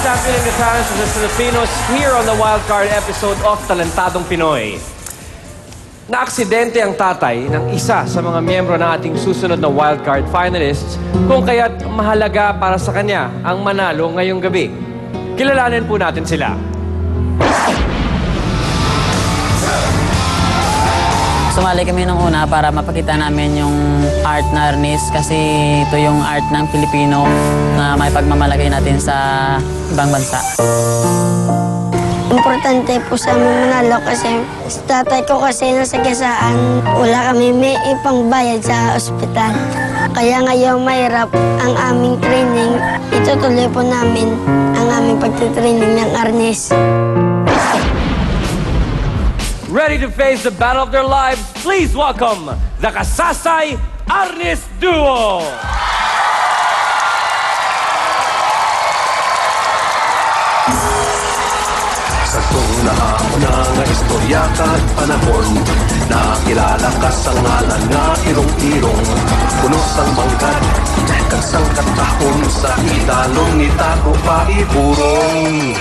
championing the talents of the Filipinos here on the Wildcard episode of Talentadong Pinoy. Naaksidente ang tatay ng isa sa mga miyembro ng ating susunod na Wildcard finalists kung kaya't mahalaga para sa kanya ang manalo ngayong gabi. Kilalanin po natin sila. Sumali kami nung una para mapakita namin yung art na arnis kasi ito yung art ng Pilipino na may pagmamalagay natin sa ibang bansa. Importante po sa amin manalo kasi sa tatay ko kasi nasa gasaan, wala kami may ipangbayad sa ospital. Kaya ngayon mahirap ang aming training. Itutuloy po namin ang aming pagtitraining ng arnis. Ready to face the battle of their lives, please welcome the Kasasay Arnis Duo! Sa tunahuna nga istorya kat panahon, nakilala ka sa ngalan nga irong-irong, puno sang mangkat, kagsang katahon sa idalong ni Tago pa iburong.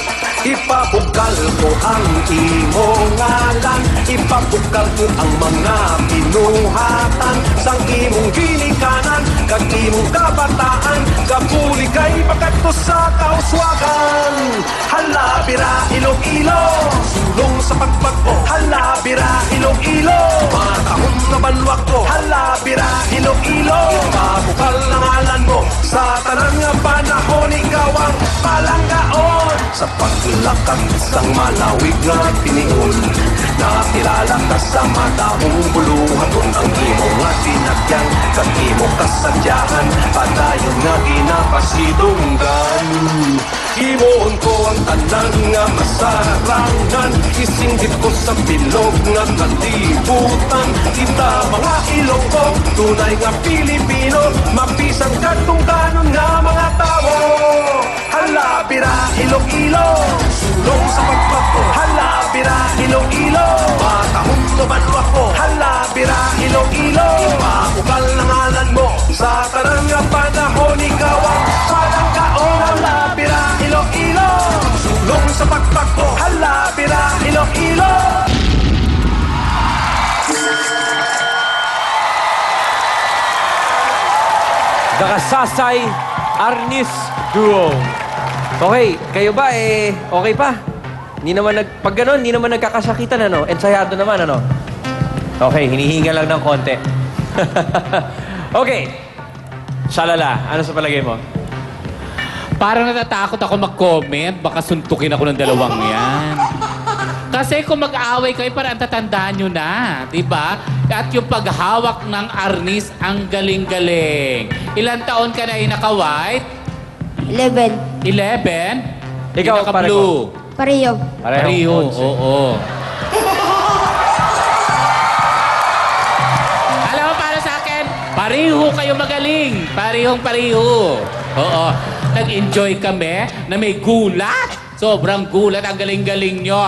Ipabukal ko ang imong ngalan, ipabukal ko ang mga binuhatan sang imong ginikanan, kag imong kabataan, kapuli kay pagkadto sa kauswagan. Halabira Iloilo, sulong sa pagpagpo. Halabira Iloilo, matahong na banwag ko. Halabira Iloilo, ipabukal ang ngalan mo sa tanang nga panahon, ikaw ang palanggaon. Sa paglakad sang malawig nga pinion, nakilala ka sa madahong buluhaton, ang imo nga tinagyang kag imo kasadyahan, padayon nga ginapasidunggan. Imoon ko ang tanan nga masarangan, isinggit ko sa bilog nga kalibutan. Kita mga Ilonggo, tunay nga Pilipino, mapisang katungganon nga mga tao. Halabira Iloilo, sulong sa pagpagpo. Halabira Iloilo, matahong tumanwa ko. Halabira Iloilo, ipabukal na ngalan mo sa tanang nga panahon, ikaw ang palanggaon. Halabira Iloilo, sulong sa pagpagpo. Halabira Iloilo. The Kasasay Arnis Duo. Okay, kayo ba okay pa? Pag ganun, hindi naman nagkakasakitan, ano? Ensayado naman, ano? Okay, hinihinga lang ng konti. Okay. Shalala, ano sa palagay mo? Parang natatakot ako mag-comment. Baka suntukin ako ng dalawang yan. Kasi kung mag-aaway kayo, parang tatandaan nyo na. Diba? At yung paghawak ng arnis, ang galing-galing. Ilan taon ka na naka-white? 11. 11? Ikaw, naka-blue. Pareho. Pareho, oo. Alam mo, para sa akin, pareho kayo magaling. Parehong-pareho. Oo. Nag-enjoy kami na may gulat. Sobrang gulat. Ang galing-galing nyo.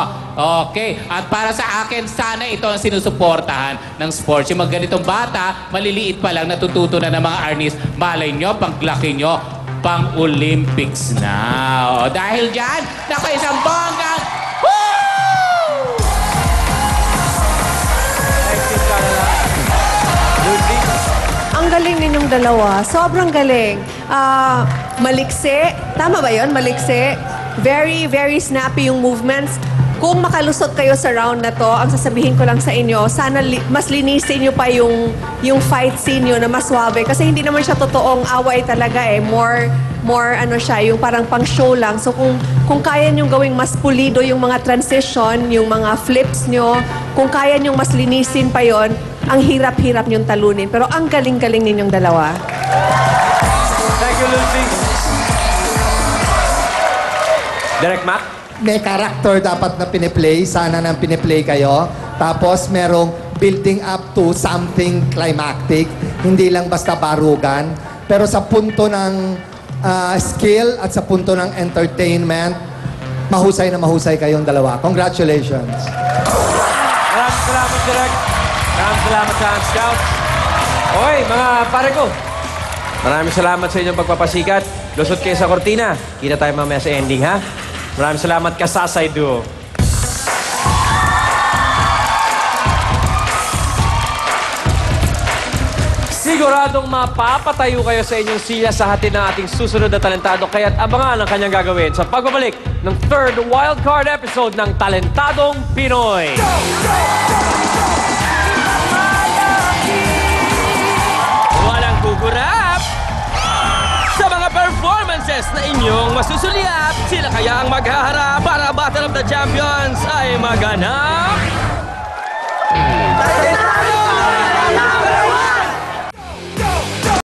Okay. At para sa akin, sana ito ang sinusuportahan ng sports. Yung mga ganitong bata, maliliit pa lang, natututo na ng mga arnis. Malay nyo, paglaki nyo, pang-Olympics na. O, dahil dyan, isang bonggang... Woo! Thank you, Shalala. Lucy? Ang galing ninyong dalawa. Sobrang galing. Maliksi. Tama ba yun? Maliksi. Very, very snappy yung movements. Kung makalusot kayo sa round na to, ang sasabihin ko lang sa inyo, sana mas linisin nyo pa yung fight scene nyo na mas suabe. Kasi hindi naman siya totoong away talaga eh. More ano siya, yung parang pang show lang. So kung kaya nyong gawing mas pulido yung mga transition, yung mga flips nyo, kung kaya nyong mas linisin pa yon, ang hirap-hirap nyong talunin. Pero ang galing-galing ninyong dalawa. Thank you, Lucy. Direct Mac? May character dapat na piniplay. Sana nang piniplay kayo. Tapos merong building up to something climactic. Hindi lang basta barugan. Pero sa punto ng skill at sa punto ng entertainment, mahusay na mahusay kayong dalawa. Congratulations. Maraming salamat, Direk. Maraming salamat sa Scout. Okay, mga pare ko. Maraming salamat sa inyong pagpapasikat. lusot kayo sa kortina. Kita tayo mamaya sa ending, ha? Maraming salamat, Kasasay Duo. Siguradong mapapatayo kayo sa inyong silya sa hatid ng ating susunod na talentado, kaya't abangan ang kanyang gagawin sa pagbabalik ng third wildcard episode ng Talentadong Pinoy. Walang kukurap sa mga performances na inyong masusulyap. Sila kaya ang maghaharap para Battle of the Champions ay maganap.